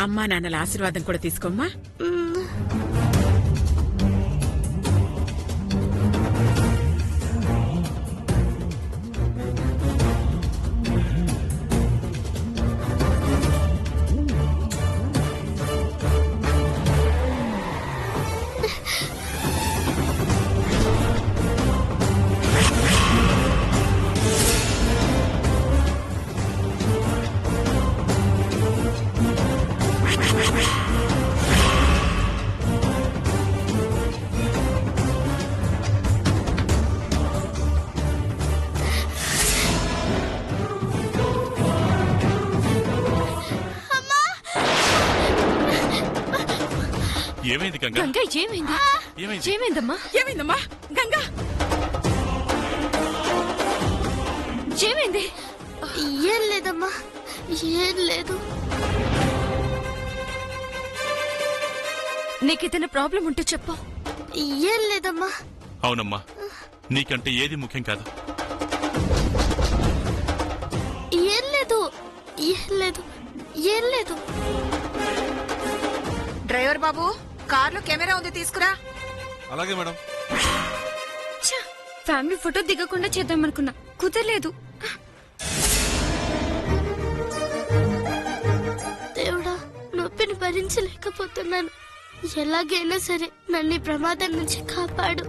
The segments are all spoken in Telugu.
అమ్మా నాన్నల ఆశీర్వాదం కూడా తీసుకోమ్మా. ఏమైంది గంగా? గంగా ఏమైంది? ఏమైందమ్మా? ఏమైందమ్మా గంగా? ఏమైంది? ఏం లేదమ్మా, ఏం లేదు. నీకేదైనా ప్రాబ్లం ఉంటే చెప్పు. ఏం లేదమ్మా. అవునమ్మా, నీకంటే ఏది ముఖ్యం కాదు. ఏం లేదు, ఏం లేదు, ఏం లేదు. డ్రైవర్ బాబు, కార్లో కెమెరా ఉంది, తీసుకురా. అలాగే మేడం. ఫ్యామిలీ ఫోటో దిగకుండా చేద్దామనుకున్నా, కుదరలేదు. దేవుడా, నొప్పిని భరించలేకపోతున్నాను. ఎలాగైనా సరే నన్ను ఈ ప్రమాదం నుంచి కాపాడు.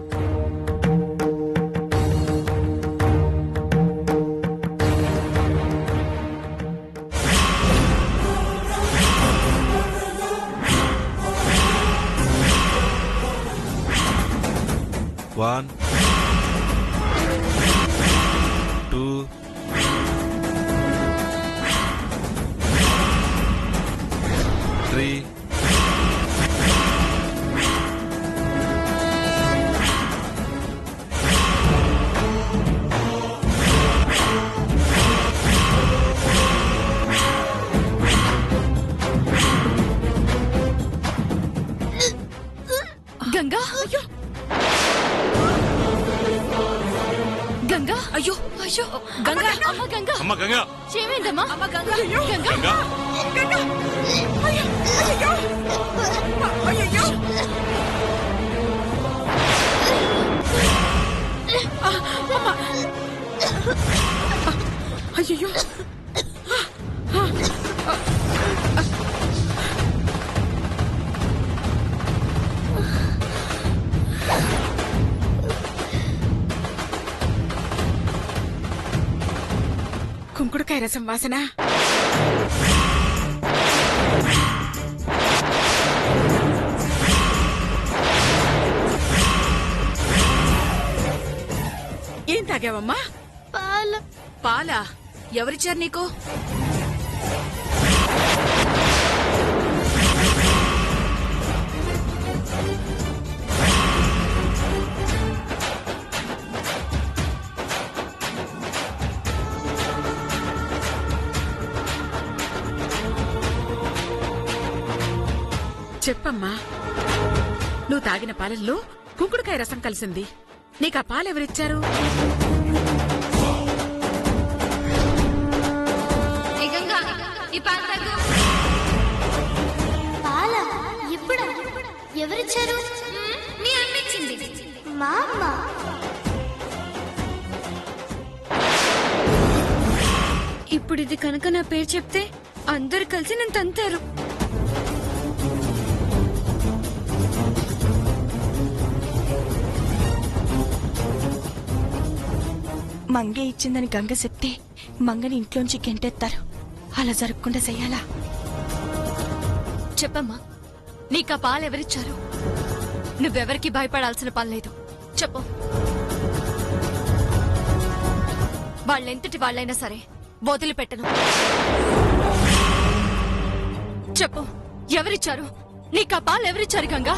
One, two, three, గంగా, అయ్యో గంగా, అయ్యో అయ్యో గంగా, అమ్మ గంగా, అమ్మ గంగా, ఏమైందమ్మా? అమ్మ గంగా, గంగా, గంగా, గంగా! అయ్యో! అయ్యయ్యో! అయ్యయ్యో! అమ్మా! అయ్యయ్యో! కుంకుడుకాయ రసం వాసన. ఏం తాగావమ్మా? పాల. పాలా? ఎవరిచ్చారు నీకు? చెప్పమ్మా, నువ్వు తాగిన పాలల్లో కుంకుడుకాయ రసం కలిసింది. నీకు ఆ పాలెవరిచ్చారు? పాల? ఎప్పుడు? ఎవరిచ్చారు? మా అమ్మ. ఇప్పుడు ఇది కనుక నా పేరు చెప్తే అందరు కలిసి నన్ను తంతారు. మంగే ఇచ్చిందని గంగ చెప్తే మంగని ఇంట్లోంచి గెంటెత్తారు. అలా జరగకుండా చెయ్యాలా? చెప్పమ్మా, నీకా పాలెవరిచ్చారు? నువ్వెవరికి భయపడాల్సిన పనిలేదు, చెప్పు. వాళ్ళెంతటి వాళ్ళైనా సరే వదిలిపెట్టను. చెప్పు, ఎవరిచ్చారు? నీకా పాలెవరిచ్చారు గంగా?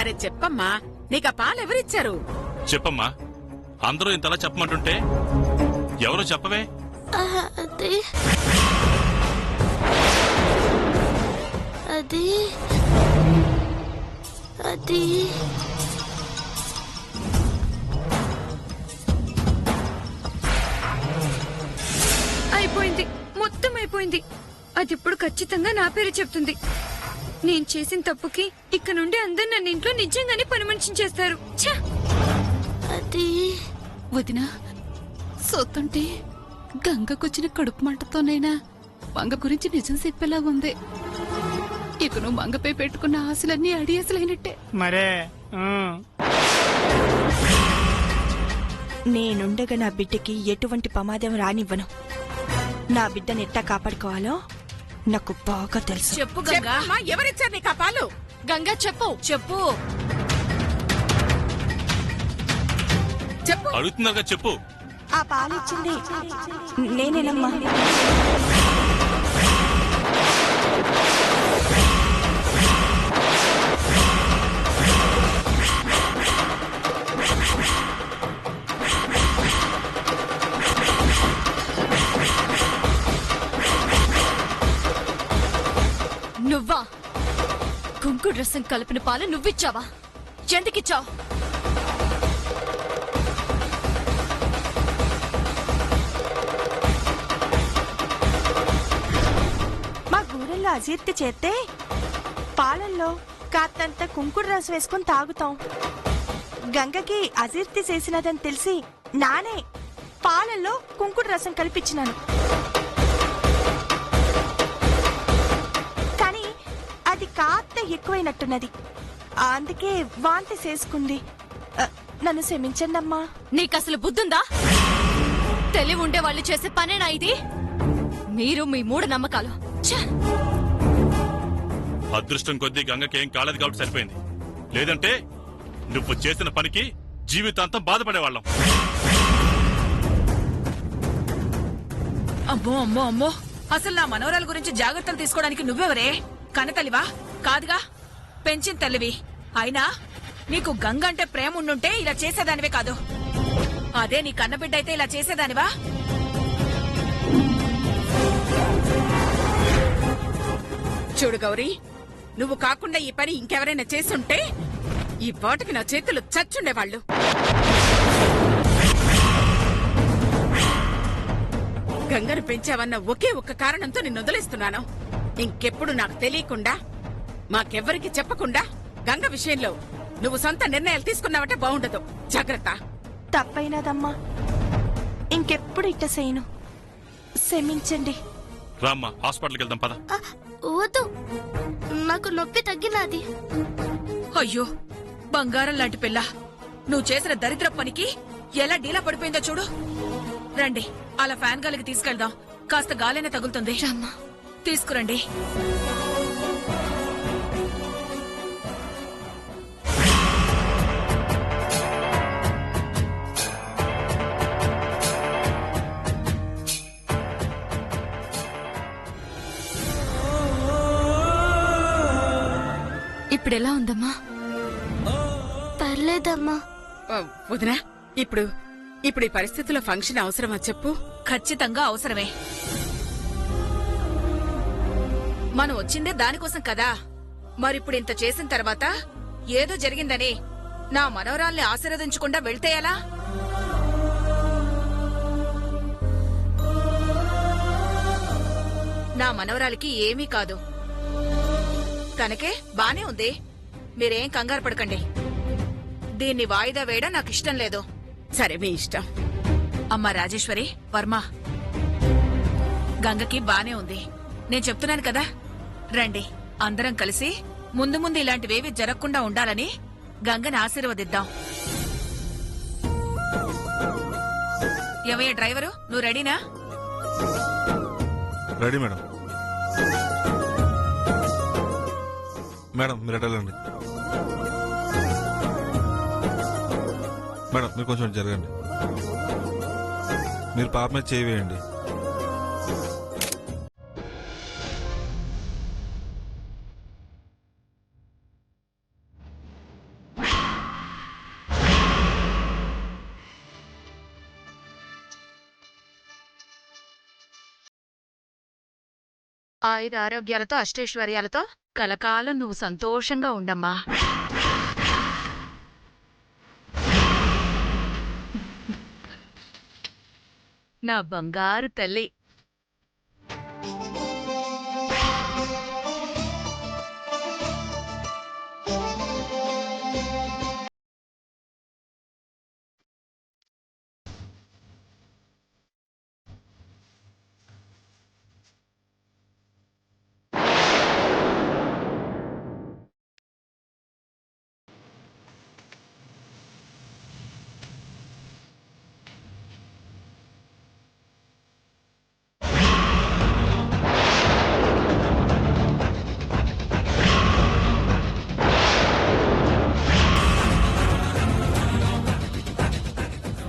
అరే చెప్పమ్మా, నీకు ఆ పాలెవరిచ్చారు? చెప్పమ్మా. అందరూ ఇంతలా చెప్పమంటుంటే ఎవరో చెప్పవే. అది అది అది అయిపోయింది, మొత్తం అయిపోయింది. అది ఇప్పుడు ఖచ్చితంగా నా పేరు చెప్తుంది. నేను చేసిన తప్పుకి ఇక నుండి అందరు నన్ను ఇంట్లో నిజంగానే పని మనిషిని చేస్తారు. ఛ! అది వదినా సొత్తుంటే గంగకొచ్చిన కడుపు మంటతోనైనా మంగ గురించి నిజం చెప్పేలాగుంది. ఇక నువ్వు మంగపై పెట్టుకున్న ఆశలన్నీ అడియాసలైనట్టే. మరే నేనుండగా నా బిడ్డకి ఎటువంటి ప్రమాదం రానివ్వను. నా బిడ్డని ఎట్టా కాపాడుకోవాలో నాకు బాగా తెలుసు. చెప్పు గంగా. చెప్పమ్మా, ఎవరిచ్చారు నీకు ఆ పాలు? గంగా చెప్పు చెప్పు. చెప్పు. అడుగుతున్నారుగా చెప్పు. ఆ పాలిచ్చింది నేనేనమ్మా. నువ్వా? కుంకుడు రసం కలిపిన పాలు నువ్విచ్చావా? ఎందుకిచ్చావు? మా గూడెల్లో అజీర్తి చేస్తే పాలల్లో కాస్తంత కుంకుడు రసం వేసుకుని తాగుతాం. గంగకి అజీర్తి చేసినదని తెలిసి నానే పాలల్లో కుంకుడు రసం కలిపించినాను. కానీ అది కాస్త ఎక్కువైనట్టున్నది. అందుకే వాంతి చేసుకుంది. నన్ను క్షమించండి అమ్మా. నీకసలు బుద్ధుందా? తెలివి ఉండే వాళ్ళు చేసే పనేనా ఇది? మీరు మీ మూఢ నమ్మకాలు. అదృష్టం కొద్దీ గంగకేం కాలేదు కాబట్టి సరిపోయింది. లేదంటే నువ్వు చేసిన పనికి జీవితాంతం బాధపడేవాళ్ళం. అమ్మో అమ్మో అమ్మో, అసలు నా మనవరాల గురించి జాగ్రత్తలు తీసుకోవడానికి నువ్వెవరే? కనతల్లివా? కాదుగా, పెంచిన తల్లివి. అయినా నీకు గంగ అంటే ప్రేమ ఉండుంటే ఇలా చేసేదానివే కాదు. అదే నీ కన్నబిడ్డ అయితే ఇలా చేసేదానివా? చూడు గౌరీ, నువ్వు కాకుండా ఈ పని ఇంకెవరైనా చేసుంటే ఈ పాటకి నా చేతులు చచ్చుండేవాళ్ళు. గంగను పెంచావన్న ఒకే ఒక్క కారణంతో నిన్ను వదిలేస్తున్నాను. ఇంకెప్పుడు నాకు తెలియకుండా, మాకెవ్వరికి చెప్పకుండా గంగ విషయంలో నువ్వు సొంత నిర్ణయాలు తీసుకున్నావంటే బాగుండదు. జాగ్రత్త. తప్పైనదమ్మా. ఇంకెప్పుడు ఇట్ట చేయను. క్షమించండి. రామ్మా, హాస్పిటల్కి వెళ్దాం పద. వద్దు, నాకు నొప్పి తగ్గినది. అయ్యో, బంగారం లాంటి పిల్ల, నువ్వు చేసిన దరిద్ర పనికి ఎలా డీలా పడిపోయిందో చూడు. రండి, అలా ఫ్యాన్ గాలికి తీసుకెళ్దాం. కాస్త గాలైనా తగులుతుంది. తీసుకురండి. ఇప్పుడెలా ఉందమ్మా? పర్లేదమ్మా. వదినా, ఇప్పుడు ఈ పరిస్థితుల్లో ఫంక్షన్ అవసరమా చెప్పు? ఖచ్చితంగా అవసరమే. మనం వచ్చిందే దానికోసం కదా. మరిప్పుడు ఇంత చేసిన తర్వాత ఏదో జరిగిందని నా మనవరాల్ని ఆశీర్వదించకుండా వెళ్తే ఎలా? నా మనవరాలికి ఏమీ కాదు. కనుకే బానే ఉంది. మీరేం కంగారు పడకండి. దీన్ని వాయిదా వేయడం నాకు ఇష్టం లేదు. సరే, మీ ఇష్టం. అమ్మా రాజేశ్వరి, వర్మ, గంగకి బానే ఉంది. నేను చెప్తున్నాను కదా. రండి, అందరం కలిసి ముందు ముందు ఇలాంటివేవి జరగకుండా ఉండాలని గంగని ఆశీర్వదిద్దాం. ఏమయ్య డ్రైవరు, నువ్వు రెడీనా? Ready madam. మేడం మీరు ఎటాలండి. మేడం మీరు కొంచెం జరగండి. మీరు పాప మీద చేయి వేయండి. ఆయుర ఆరోగ్యాలతో అష్టైశ్వర్యాలతో కలకాలం నువ్వు సంతోషంగా ఉండమ్మా. నా బంగారు తల్లి.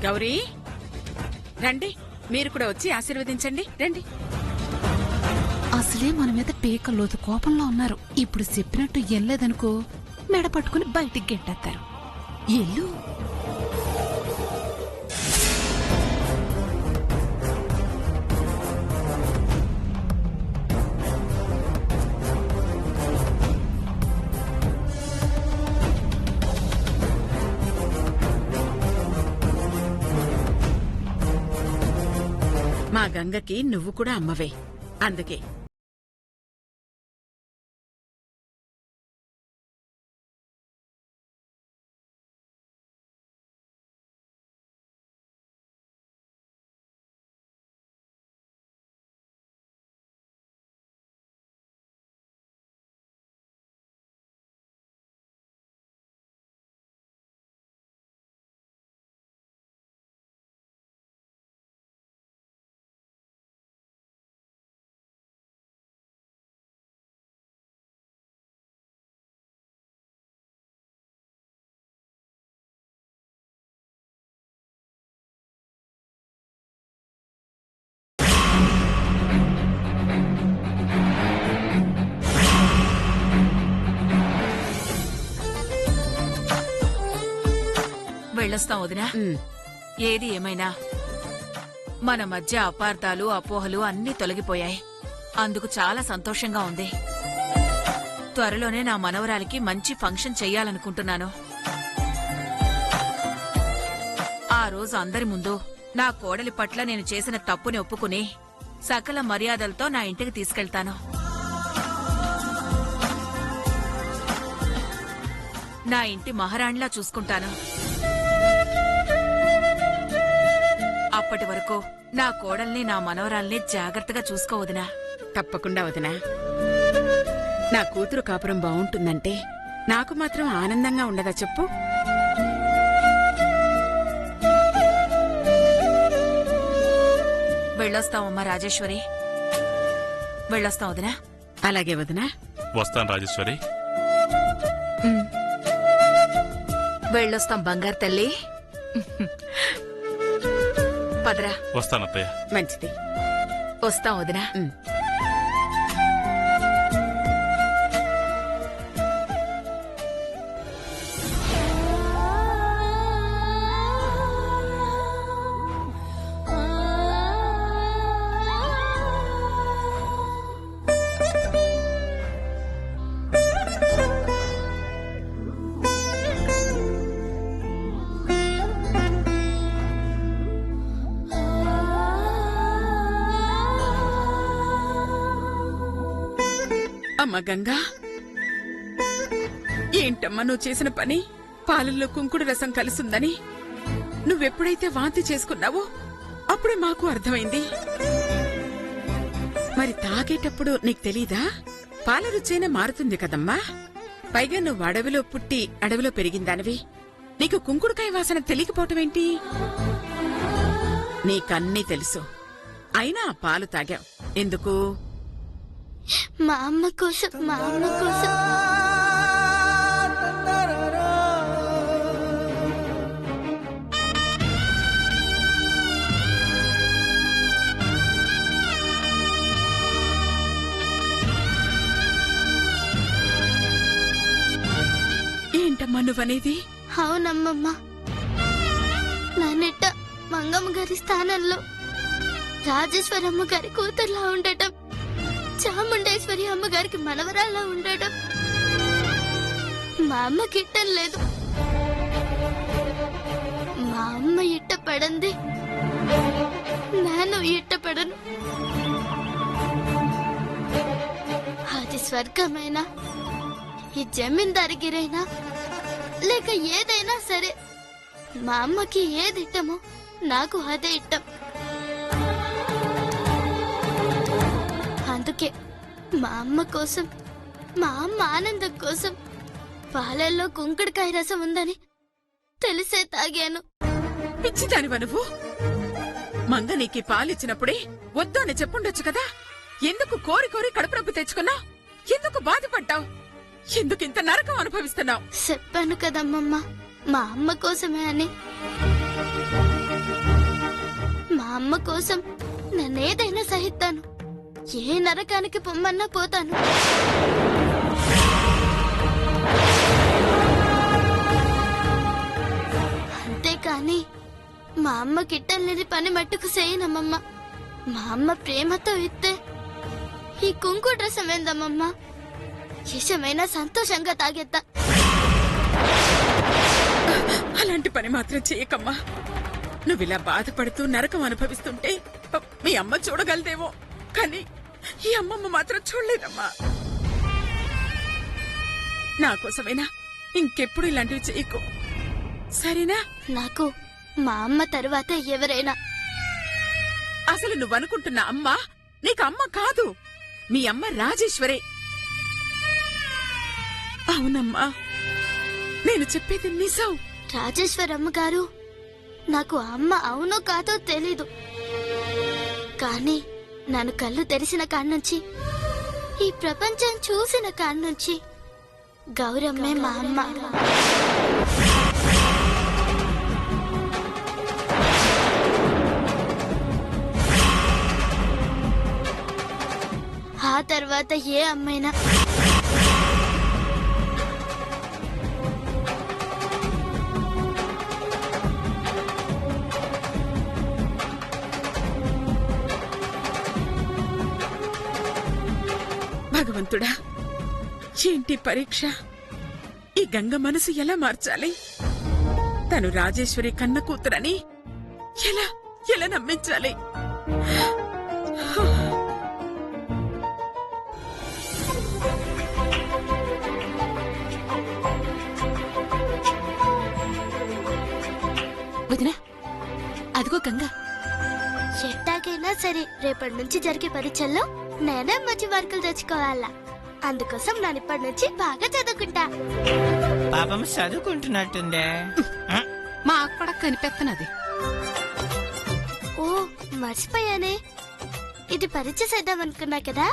గౌరీ రండి, మీరు కూడా వచ్చి ఆశీర్వదించండి. రండి. అసలే మన మీద పేకల్లోతు కోపంలో ఉన్నారు. ఇప్పుడు చెప్పినట్టు ఎల్లేదనుకో మెడ పట్టుకుని బయటికి గెంటేస్తారు. ఎల్లు. మా గంగకి నువ్వు కూడా అమ్మవే, అందుకే. వెళ్ళొస్తాం వదినా. ఏది ఏమైనా మన మధ్య అపార్థాలు అపోహలు అన్నీ తొలగిపోయాయి. అందుకు చాలా సంతోషంగా ఉంది. త్వరలోనే నా మనవరాలికి మంచి ఫంక్షన్ చెయ్యాలనుకుంటున్నాను. ఆ రోజు అందరి ముందు నా కోడలి పట్ల నేను చేసిన తప్పుని ఒప్పుకుని సకల మర్యాదలతో నా ఇంటికి తీసుకెళ్తాను. నా ఇంటి మహారాణిలా చూసుకుంటాను. అప్పటి వరకు నా కోడల్ని నా మనవరాల్ని జాగ్రత్తగా చూసుకోవదినా. తప్పకుండా వదినా. నా కూతురు కాపురం బావుంటుందంటే నాకు మాత్రం ఆనందంగా ఉండదా చెప్పు? వెళ్ళొస్తావమ్మా రాజేశ్వరి. వెళ్ళొస్తాం వదినా. అలాగే వదినా. వస్తాను రాజేశ్వరి. వెళ్ళొస్తాం బంగారు తల్లి. పదరా. వస్తాను అత్తయ్య. మంచిది. వస్తాం వదినా. అమ్మ గంగా, ఏంటమ్మా నువ్వు చేసిన పని? పాలల్లో కుంకుడు రసం కలుసుందని నువ్వెప్పుడైతే వాంతి చేసుకున్నావో అప్పుడే మాకు అర్థమైంది. మరి తాగేటప్పుడు నీకు తెలీదా? పాల రుచైనా మారుతుంది కదమ్మా. పైగా నువ్వు అడవిలో పుట్టి అడవిలో పెరిగిందానివి. నీకు కుంకుడుకాయ వాసన తెలియకపోవటమేంటి? నీకన్నీ తెలుసు, అయినా ఆ పాలు తాగావు ఎందుకు? మా అమ్మ కోసం, మా అమ్మ కోసం. ఏంటమ్మా నువ్వనేది? అవునమ్మమ్మ, నాన్నెట్ట మంగమ్మ గారి స్థానంలో రాజేశ్వరమ్మ గారి కూతుర్లా ఉండటం, చాముండేశ్వరి అమ్మగారికి మనవరాల్లా ఉండటం మా అమ్మ కిట్టం లేదు. మా అమ్మ ఇట్ట పడంది, నేను ఇట్ట పడను. అది స్వర్గమైనా, ఈ జమీందారిగిరైనా, లేక ఏదైనా సరే మా అమ్మకి ఏది ఇట్టమో నాకు అదే ఇట్టం. అందుకే మా అమ్మ కోసం, మా అమ్మ ఆనందం కోసం పాలల్లో కుంకుడుకాయ రసం ఉందని తెలిసే తాగాను. పిచ్చిదానివా నువ్వు? మంగ నీకి పాలిచ్చినప్పుడే వద్దు అని చెప్పుండొచ్చు కదా. ఎందుకు కోరి కోరి కడుపు నొప్పి తెచ్చుకున్నా? ఎందుకు బాధపడ్డావు? ఎందుకు ఇంత నరకం అనుభవిస్తున్నావు? చెప్పాను కదమ్మమ్మ, మా అమ్మ కోసమే అని. అమ్మ కోసం నన్నేదైనా సహిస్తాను. ఏ నరకానికి పొమ్మన్నా పోతాను. అంతేకాని మా అమ్మ కిట్టలేని పని మట్టుకు చేయనమ్మమ్మ. మా అమ్మ ప్రేమతో ఇస్తే ఈ కుంకు డ్రెస్ ఏందమ్మమ్మ? ఇష్టమైనా సంతోషంగా తాగేద్దా. అలాంటి పని మాత్రం చేయకమ్మా. నువ్విలా బాధపడుతూ నరకం అనుభవిస్తుంటే మీ అమ్మ చూడగలదేమో, కానీ ఈ అమ్మమ్మ మాత్రం చూడలేదమ్మా. నా కోసమైనా ఇంకెప్పుడు ఇలాంటివి చేయకు, సరేనా? నాకు మా అమ్మ తరువాత ఎవరైనా. అసలు నువ్వనుకుంటున్న అమ్మ నీకు అమ్మ కాదు, మీ అమ్మ రాజేశ్వరే. అవునమ్మా, నేను చెప్పేది నిజం. రాజేశ్వరమ్మ గారు, నాకు అమ్మ అవునో కాదో తెలీదు, కానీ నన్ను కళ్ళు తెరిసిన కాడ్నుంచి, ఈ ప్రపంచం చూసిన కాడ్నుంచి గౌరమ్మే మా అమ్మ. ఆ తర్వాత ఏ అమ్మైనా. భగవంతుడా, ఏంటి పరీక్ష? ఈ గంగ మనసు ఎలా మార్చాలి? తను రాజేశ్వరి కన్న కూతురని ఎలా ఎలా నమ్మించాలి? వదినా, అదిగో గంగ. ఎట్టాగైనా సరే రేపటి నుంచి జరిగే పరీక్షల్లో నేనే మంచి మార్కులు తెచ్చుకోవాలా. అందుకోసం నేను ఇప్పటి నుంచి బాగా చదువుకుంటా. పాపం చదువుకుంటున్నట్టుందే. మా అక్కడ కనిపెత్తనది. ఓ మర్చిపోయానే, ఇది పరీక్ష చేద్దాం అనుకున్నా కదా.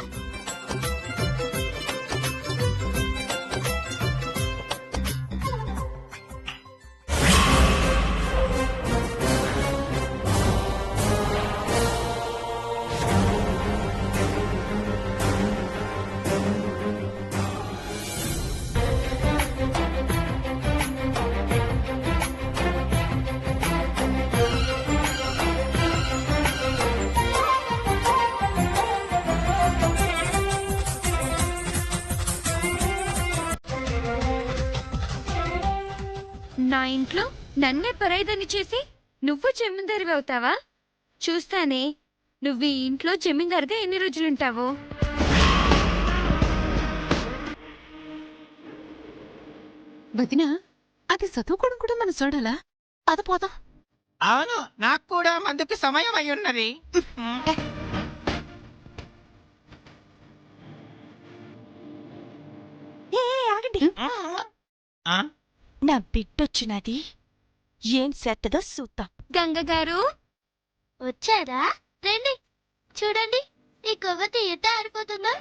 నా ఇంట్లో నన్నే పరాయిదాన్ని చేసి నువ్వు జమీందారివి అవుతావా? చూస్తానే నువ్వు ఈ ఇంట్లో జమీందారుగా ఎన్ని రోజులుంటావో. వదినా, అది చదువుకోవడం కూడా మనం చూడాలా? అది పోదాం. అవును, నాకు కూడా మందుకు సమయం అయి ఉన్నది. ఆగండి. ఆ? నా బిడ్డొచ్చినది ఏం చేస్తుందో చూద్దాం. గంగ గారు వచ్చారా? రండి చూడండి, ఈ కొవ్వొత్తి ఎట్ట ఆరిపోతుందో.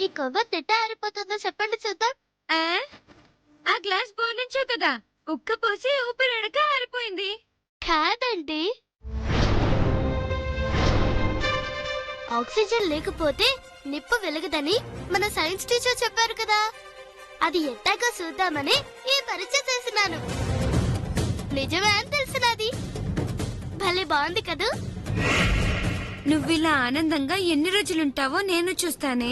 ఈ కొవ్వొత్తి ఎట్ట ఆరిపోతుందో చెప్పండి చూద్దాం. ఆ గ్లాస్ బోర్లించే కదా, ఉక్క పోసి ఊపిరడక ఆరిపోయింది. కాదండి, ఆక్సిజన్ లేకపోతే నిప్పు వెలగదని మన సైన్స్ టీచర్ చెప్పారు కదా. అది ఎట్టాగో చూద్దామని ఈ పరీక్ష చేసినాను. నిజమే అని తెలిసినది. భలే బాగుంది కదూ. నువ్విలా ఆనందంగా ఎన్ని రోజులుంటావో నేను చూస్తానే.